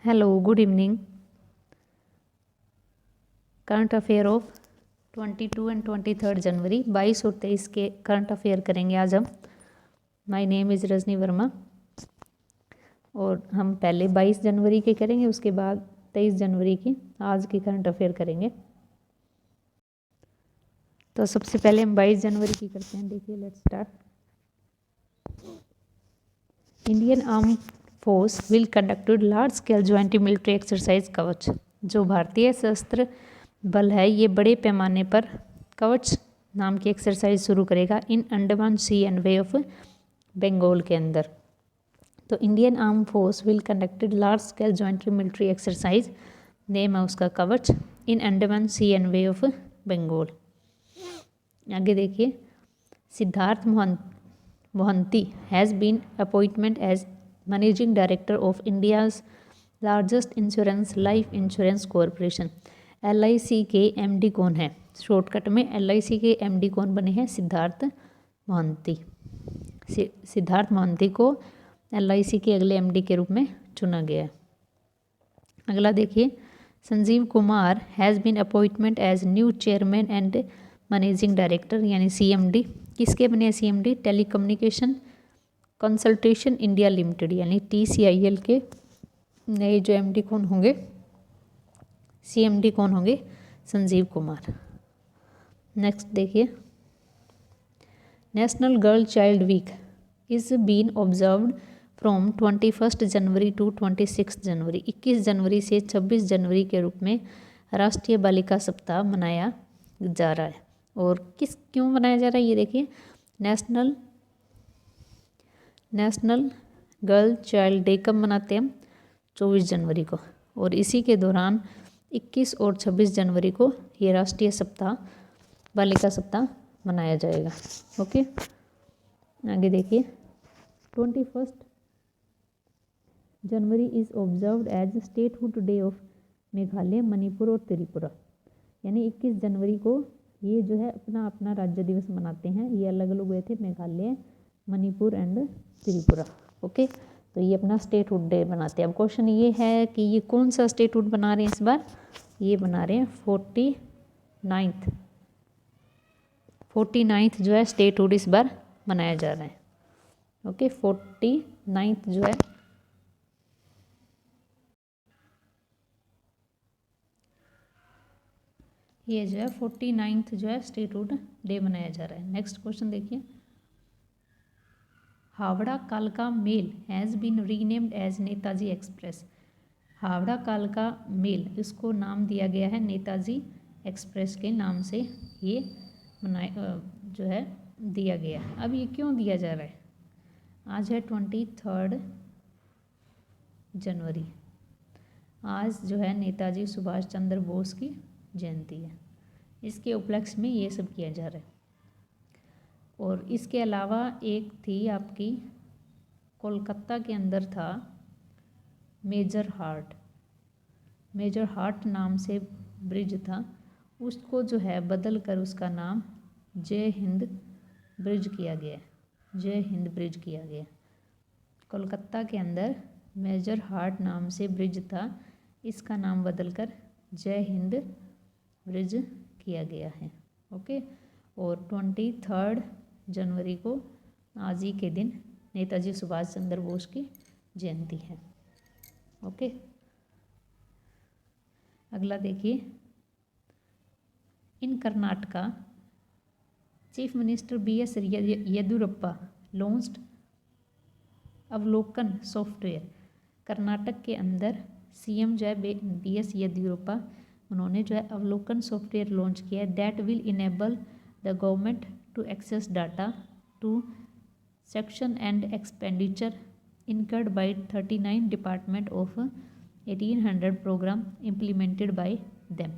Hello, good evening. Current affair of 22 and 23 जनवरी 22 और 23 के current affair करेंगे आज हम। My name is Rajni Verma और हम पहले 22 जनवरी के करेंगे, उसके बाद 23 जनवरी की आज की करंट अफेयर करेंगे। तो सबसे पहले हम 22 जनवरी की करते हैं। देखिए, let's start. Indian arm force will conducted large scale joint military exercise कवच। जो भारतीय सशस्त्र बल है ये बड़े पैमाने पर कवच नाम की एक्सरसाइज शुरू करेगा in Andaman sea and bay of Bengal के अंदर। तो Indian arm force will conducted large scale joint military exercise, name है उसका कवच, in Andaman sea and bay of Bengal. आगे देखिए, Siddharth Mohanty has been appointment as managing director of India's largest insurance life insurance corporation. LIC के MD कौन है? Shortcut में LIC के MD कौन बने हैं? सिद्धार्थ मोहंती। सिद्धार्थ मोहंती को LIC के अगले MD के रूप में चुना गया है। अगला देखिए, Sanjeev Kumar has been appointment as new chairman and managing director यानी CMD। किसके बने CMD? Telecommunication consultation India limited यानी TCIL के नए जो MD कौन होंगे? CMD कौन होंगे? संजीव कुमार। नेक्स्ट देखिए, national girl child week is been observed from 21 January to 26 January. 21 जनवरी से 26 जनवरी के रूप में राष्ट्रीय बालिका सप्ताह मनाया जा रहा है। और क्यों मनाया जा रहा है ये देखिए, नेशनल गर्ल चाइल्ड डे कब मनाते हैं हम? 24 जनवरी को। और इसी के दौरान 21 और 26 जनवरी को ये राष्ट्रीय सप्ताह बालिका सप्ताह मनाया जाएगा। ओके, आगे देखिए, 21 January is observed as statehood day of Meghalaya, Manipur और त्रिपुरा। यानी 21 जनवरी को ये जो है अपना अपना राज्य दिवस मनाते हैं। ये अलग अलग हुए थे, मेघालय, मणिपुर एंड त्रिपुरा। ओके, तो ये अपना स्टेटहुड डे बनाते हैं। अब क्वेश्चन ये है कि ये कौन सा स्टेटहुड बना रहे हैं इस बार? ये बना रहे हैं 49th जो है स्टेटहुड इस बार मनाया जा रहा है। ओके, 49th जो है ये जो है 49th जो है स्टेटहुड डे मनाया जा रहा है। नेक्स्ट क्वेश्चन देखिए, हावड़ा कालका mail has been renamed as Netaji express. Howrah कालका मेल, इसको नाम दिया गया है नेताजी एक्सप्रेस के नाम से। ये जो है दिया गया। अब ये क्यों दिया जा रहा है? आज है 23 जनवरी। आज जो है नेताजी सुभाष चंद्र बोस की जयंती है। इसके उपलक्ष्य में ये सब किया जा रहा है। और इसके अलावा एक थी आपकी कोलकाता के अंदर था मेजर हार्ट नाम से ब्रिज था, उसको जो है बदल कर उसका नाम जय हिंद ब्रिज किया गया। जय हिंद ब्रिज किया गया। कोलकाता के अंदर मेजर हार्ट नाम से ब्रिज था, इसका नाम बदलकर जय हिंद ब्रिज किया गया है। ओके, और 23 जनवरी को आज ही के दिन नेताजी सुभाष चंद्र बोस की जयंती है। ओके, अगला देखिए, in Karnataka chief minister BS Yediyurappa launched Avalokan software. Karnataka के अंदर CM जो है BS येदियुरप्पा, उन्होंने जो है अवलोकन सॉफ्टवेयर लॉन्च किया है। That will enable the government to access data to section and expenditure incurred by 39 department of 1800 program implemented by them.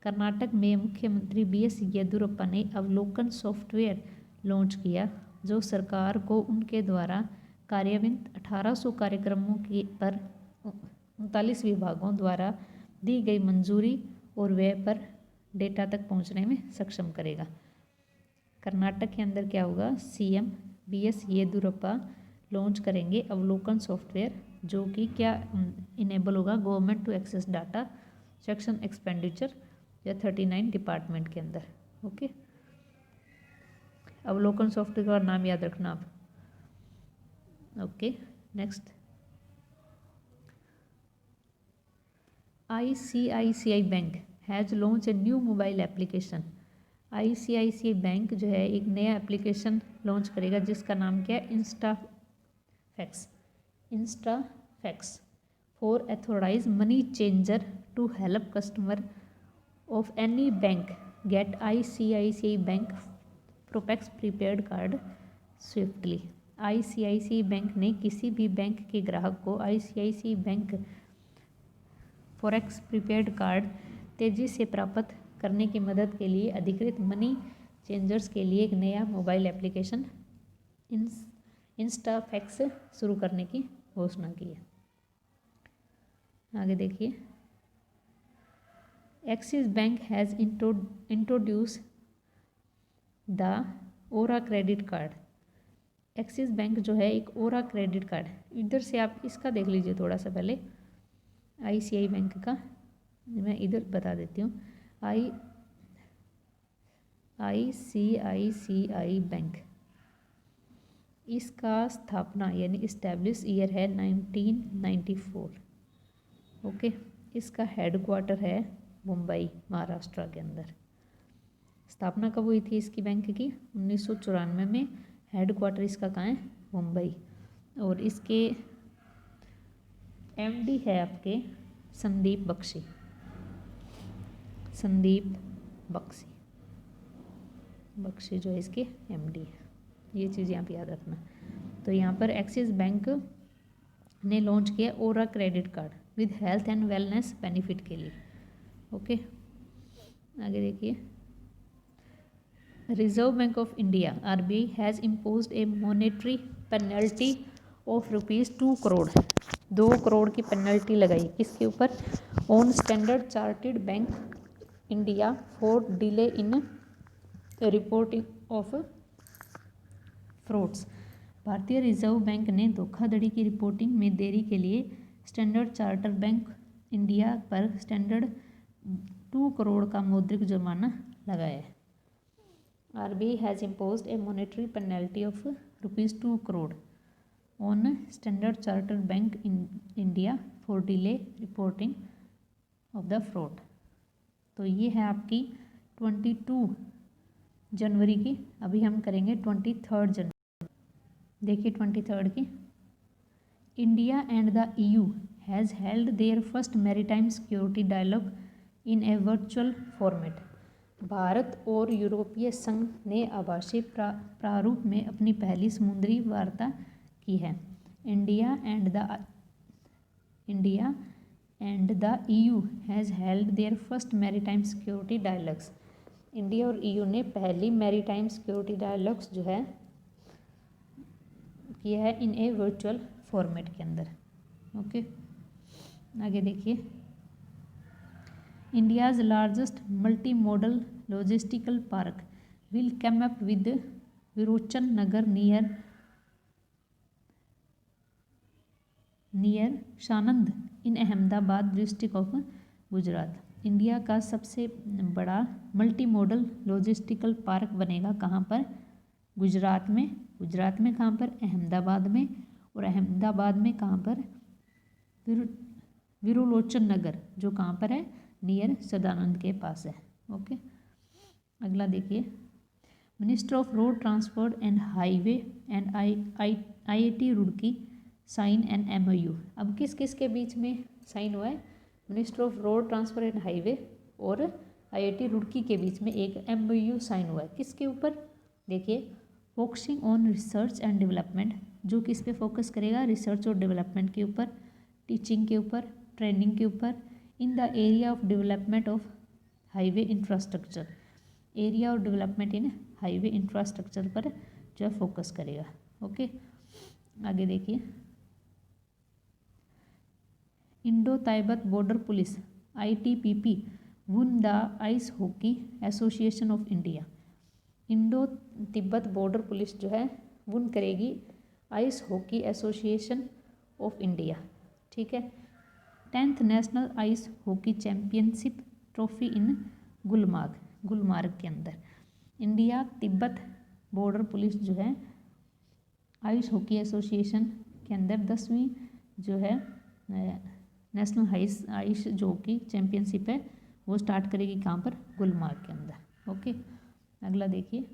Karnataka में मुख्यमंत्री BS येदियुरप्पा ने अवलोकन सॉफ्टवेयर लॉन्च किया, जो सरकार को उनके द्वारा कार्यान्वित 1800 कार्यक्रमों के पर 39 विभागों द्वारा दी गई मंजूरी और व्यय पर डेटा तक पहुंचने में सक्षम करेगा। कर्नाटक के अंदर क्या होगा? CM BS येदियुरप्पा लॉन्च करेंगे अवलोकन सॉफ्टवेयर, जो कि क्या इनेबल होगा, government to access data section expenditure या 39 डिपार्टमेंट के अंदर। ओके, अवलोकन सॉफ्टवेयर का नाम याद रखना आप। Okay, next, ICICI bank has launch a new mobile application. ICICI bank जो है एक नया एप्लीकेशन लॉन्च करेगा जिसका नाम क्या है, InstaFX for authorised money changer to help customer of any bank get ICICI bank forex prepaid card swiftly. ICICI bank ने किसी भी बैंक के ग्राहक को ICICI bank forex prepaid card तेज़ी से प्राप्त करने की मदद के लिए अधिकृत मनी चेंजर्स के लिए एक नया मोबाइल एप्लीकेशन इंस्टाफैक्स शुरू करने की घोषणा की है। आगे देखिए, axis bank has introduce the aura credit card. Axis bank जो है एक ओरा क्रेडिट कार्ड, इधर से आप इसका देख लीजिए थोड़ा सा पहले, ICICI बैंक का मैं इधर बता देती हूँ। ICICI बैंक, इसका स्थापना यानी इस्टेब्लिश ईयर है 1994। ओके, इसका हेडक्वार्टर है मुंबई महाराष्ट्र के अंदर। स्थापना कब हुई थी इसकी बैंक की, 1994 में। हेडक्वार्टर इसका कहाँ है, मुंबई। और इसके MD है आपके संदीप बख्शी जो है इसके MD है। ये चीज़ यहाँ पे याद रखना। तो यहाँ पर एक्सिस बैंक ने लॉन्च किया Aura credit card with health and wellness benefit के लिए। ओके, आगे देखिए, Reserve Bank of India RBI has imposed a monetary penalty of ₹2 crore, 2 crore की पेनल्टी लगाई किसके ऊपर, on Standard Chartered Bank India for delay in reporting of frauds. भारतीय Reserve Bank ने धोखाधड़ी की रिपोर्टिंग में देरी के लिए स्टैंडर्ड चार्टर्ड बैंक इंडिया पर स्टैंडर्ड 2 करोड़ का मौद्रिक जुर्माना लगाया है। RBI has imposed a monetary penalty of ₹2 crore on Standard Chartered Bank India for delay reporting of the fraud. तो ये है आपकी 22 जनवरी की। अभी हम करेंगे 23 जनवरी। देखिए 23 की, India and the EU has held their first maritime security dialogue in a virtual format. Bharat और यूरोपीय संघ ने आभासी प्रारूप में अपनी पहली समुद्री वार्ता की है। India and the EU has held their first maritime security dialogues. India और EU ने पहली मैरीटाइम सिक्योरिटी डायलॉग्स जो है किया है इन ए वर्चुअल फॉर्मेट के अंदर। ओके, आगे देखिए, India's largest multi model logistical park will come up with Virochan Nagar near Sanand in Ahmedabad district of Gujarat. India का सबसे बड़ा मल्टी मॉडल लॉजिस्टिकल पार्क बनेगा कहाँ पर, गुजरात में। गुजरात में कहाँ पर, अहमदाबाद में। और अहमदाबाद में कहाँ पर, विरोलोचन नगर, जो कहाँ पर है, नियर सदानंद के पास है। ओके, अगला देखिए, minister of road transport and highway and IIT Roorkee sign an MOU। अब किस किस के बीच में साइन हुआ है, minister of road transport and highway और IIT रुड़की के बीच में एक MOU साइन हुआ है। किसके ऊपर, देखिए, focusing on research and development, जो किस पे फोकस करेगा, रिसर्च और डेवलपमेंट के ऊपर, टीचिंग के ऊपर, ट्रेनिंग के ऊपर, in the area of development of highway infrastructure, area और डेवलपमेंट इन हाईवे इंफ्रास्ट्रक्चर पर जो है फोकस करेगा। ओके, आगे देखिए, Indo Tibet Border Police ITBP won the Ice Hockey Association of India. Indo Tibet Border Police जो है won करेगी Ice Hockey Association of India, ठीक है। 10th national ice hockey championship trophy in Gulmarg के अंदर। इंडिया तिब्बत बॉर्डर पुलिस जो है ice Hockey association के अंदर 10वीं जो है नेशनल आइस जो हॉकी चैम्पियनशिप है वो स्टार्ट करेगी कहाँ पर, गुलमार्ग के अंदर। ओके, अगला देखिए,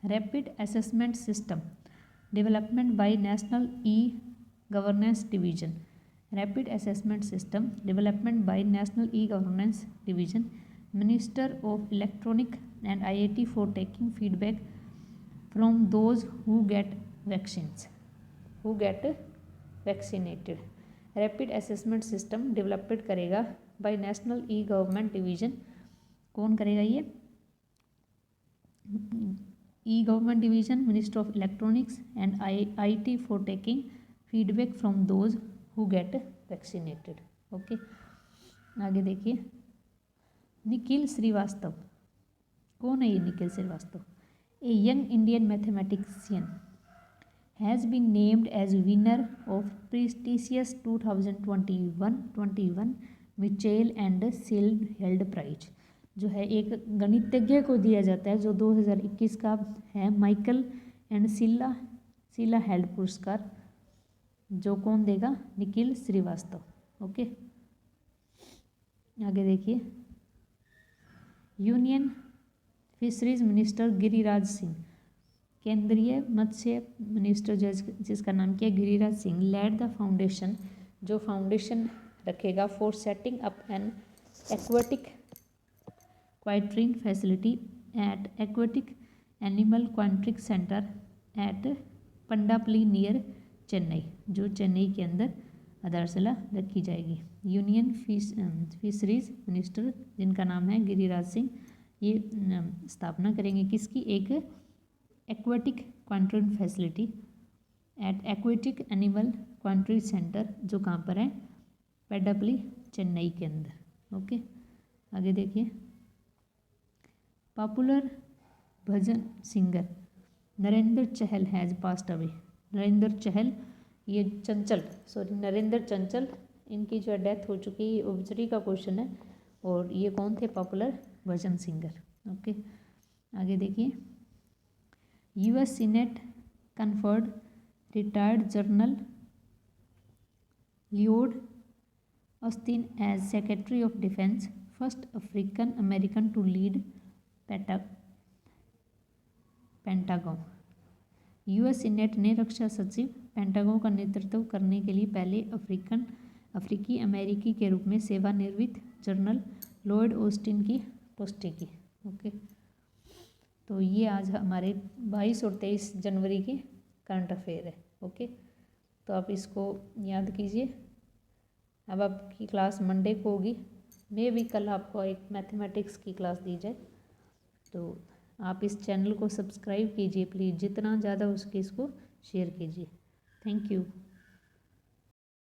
rapid assessment system development by national e governance division. Rapid assessment system development by national e governance division, minister of electronic and IIT for taking feedback from those who get vaccinated. Rapid assessment system developed करेगा by national e government division. कौन करेगा ये, e government division, minister of electronics and IIT for taking feedback from those who get vaccinated. Okay, आगे देखिए, निखिल श्रीवास्तव, कौन है ये Nikhil Srivastava? A young Indian mathematician has been named as winner of prestigious 2021 Michael and sealed prize, जो है एक गणितज्ञ को दिया जाता है जो 2021 का है माइकल एंड सीला हेल्ड पुरस्कार, जो कौन देगा, निखिल श्रीवास्तव। ओके, आगे देखिए, union fisheries minister Giriraj Singh, केंद्रीय मत्स्य मिनिस्टर जिसका नाम क्या है Giriraj Singh, lead the foundation, जो फाउंडेशन रखेगा for setting up an aquatic क्वाइट्रीन facility at aquatic animal क्वांट्रिक centre at पंडापली near Chennai, जो चेन्नई के अंदर आधारशिला रखी जाएगी। यूनियन फिशरीज मिनिस्टर जिनका नाम है गिरिराज सिंह, ये स्थापना करेंगे किसकी, एक aquatic quarantine facility at aquatic animal quarantine centre, जो कहाँ पर है, पेडापली चेन्नई के अंदर। ओके, आगे देखिए, popular bhajan singer Narendra Chahal has passed away. Narendra Chahal, ये नरेंद्र चंचल, इनकी जो है डेथ हो चुकी है, ऑब्जरी का क्वेश्चन है, और ये कौन थे, पॉपुलर भजन सिंगर। ओके, आगे देखिए, US senate confirmed retired general Lloyd Austin as secretary of defence, first African American to lead Pentagon. US senate ने रक्षा सचिव पेंटागन का नेतृत्व करने के लिए पहले अफ्रीकी अमेरिकी के रूप में सेवानिवृत्त जनरल लॉयड ऑस्टिन की पुष्टि की। ओके, तो ये आज हमारे 22 और 23 जनवरी के करंट अफेयर है। ओके, तो आप इसको याद कीजिए। अब आपकी क्लास मंडे को होगी, मे भी कल आपको एक मैथमेटिक्स की क्लास दी जाए, तो आप इस चैनल को सब्सक्राइब कीजिए प्लीज़, जितना ज़्यादा उसके इसको शेयर कीजिए। Thank you.